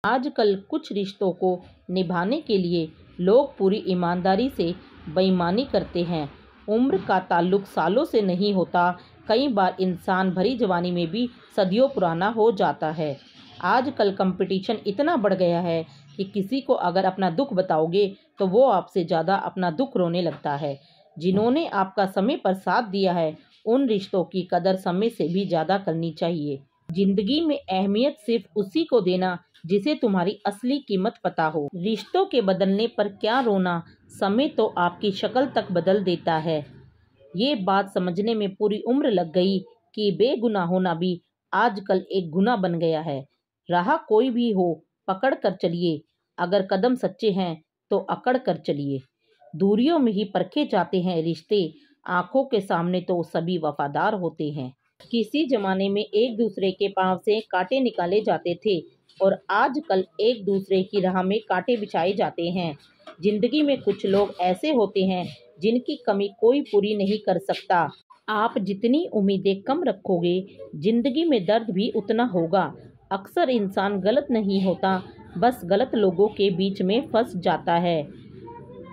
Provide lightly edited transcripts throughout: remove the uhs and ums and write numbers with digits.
आजकल कुछ रिश्तों को निभाने के लिए लोग पूरी ईमानदारी से बेईमानी करते हैं। उम्र का ताल्लुक सालों से नहीं होता, कई बार इंसान भरी जवानी में भी सदियों पुराना हो जाता है। आजकल कंपटीशन इतना बढ़ गया है कि किसी को अगर अपना दुख बताओगे तो वो आपसे ज़्यादा अपना दुख रोने लगता है। जिन्होंने आपका समय पर साथ दिया है, उन रिश्तों की कदर समय से भी ज़्यादा करनी चाहिए। जिंदगी में अहमियत सिर्फ उसी को देना जिसे तुम्हारी असली कीमत पता हो। रिश्तों के बदलने पर क्या रोना, समय तो आपकी शक्ल तक बदल देता है। ये बात समझने में पूरी उम्र लग गई कि बेगुनाह होना भी आजकल एक गुनाह बन गया है। राह कोई भी हो, पकड़ कर चलिए। अगर कदम सच्चे हैं तो अकड़ कर चलिए। दूरियों में ही परखे जाते हैं रिश्ते, आंखों के सामने तो सभी वफादार होते हैं। किसी जमाने में एक दूसरे के पांव से कांटे निकाले जाते थे और आजकल एक दूसरे की राह में कांटे बिछाए जाते हैं। जिंदगी में कुछ लोग ऐसे होते हैं जिनकी कमी कोई पूरी नहीं कर सकता। आप जितनी उम्मीदें कम रखोगे, जिंदगी में दर्द भी उतना होगा। अक्सर इंसान गलत नहीं होता, बस गलत लोगों के बीच में फंस जाता है।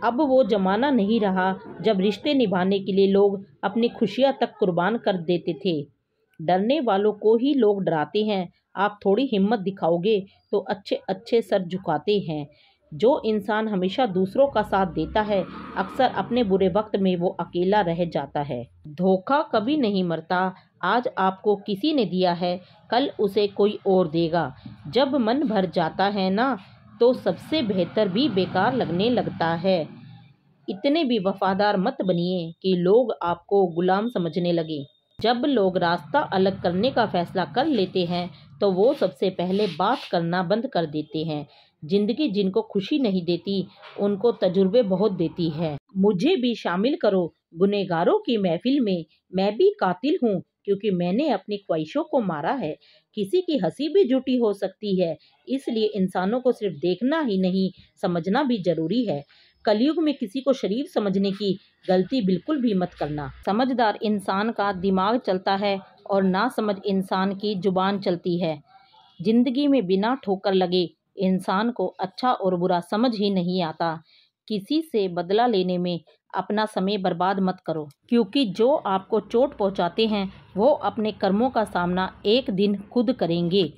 अब वो जमाना नहीं रहा जब रिश्ते निभाने के लिए लोग अपनी खुशियां तक कुर्बान कर देते थे। डरने वालों को ही लोग डराते हैं। आप थोड़ी हिम्मत दिखाओगे तो अच्छे अच्छे सर झुकाते हैं। जो इंसान हमेशा दूसरों का साथ देता है, अक्सर अपने बुरे वक्त में वो अकेला रह जाता है। धोखा कभी नहीं मरता। आज आपको किसी ने दिया है, कल उसे कोई और देगा। जब मन भर जाता है ना, तो सबसे बेहतर भी बेकार लगने लगता है। इतने भी वफादार मत बनिए कि लोग आपको गुलाम समझने लगे। जब लोग रास्ता अलग करने का फैसला कर लेते हैं तो वो सबसे पहले बात करना बंद कर देते हैं। जिंदगी जिनको खुशी नहीं देती, उनको तजुर्बे बहुत देती है। मुझे भी शामिल करो गुनहगारों की महफिल में। मैं भी कातिल हूँ क्योंकि मैंने अपनी ख्वाहिशों को मारा है। किसी की हंसी भी झूठी हो सकती है, इसलिए इंसानों को सिर्फ देखना ही नहीं, समझना भी जरूरी है। कलयुग में किसी को शरीफ समझने की गलती बिल्कुल भी मत करना। समझदार इंसान का दिमाग चलता है और नासमझ इंसान की जुबान चलती है। जिंदगी में बिना ठोकर लगे इंसान को अच्छा और बुरा समझ ही नहीं आता। किसी से बदला लेने में अपना समय बर्बाद मत करो, क्योंकि जो आपको चोट पहुंचाते हैं वो अपने कर्मों का सामना एक दिन खुद करेंगे।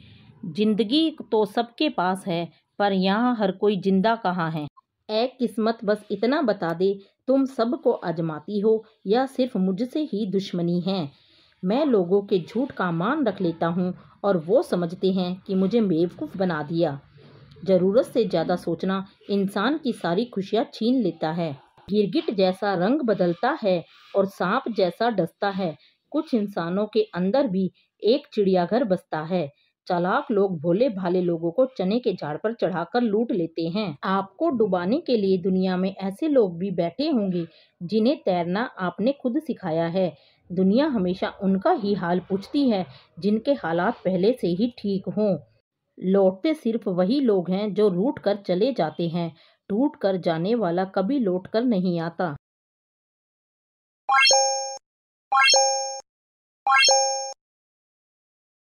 जिंदगी तो सबके पास है, पर यहाँ हर कोई जिंदा कहाँ है। ऐ किस्मत बस इतना बता दे, तुम सबको आजमाती हो या सिर्फ मुझसे ही दुश्मनी है। मैं लोगों के झूठ का मान रख लेता हूँ और वो समझते हैं कि मुझे बेवकूफ़ बना दिया। ज़रूरत से ज़्यादा सोचना इंसान की सारी खुशियाँ छीन लेता है। गिरगिट जैसा रंग बदलता है और सांप जैसा डसता है। कुछ इंसानों के अंदर भी एक चिड़ियाघर बसता है। चालाक लोग भोले भाले लोगों को चने के झाड़ पर चढ़ाकर लूट लेते हैं। आपको डुबाने के लिए दुनिया में ऐसे लोग भी बैठे होंगे जिन्हें तैरना आपने खुद सिखाया है। दुनिया हमेशा उनका ही हाल पूछती है जिनके हालात पहले से ही ठीक हों। लौटते सिर्फ वही लोग हैं जो रूठ कर चले जाते हैं। टूट कर जाने वाला कभी लौट कर नहीं आता।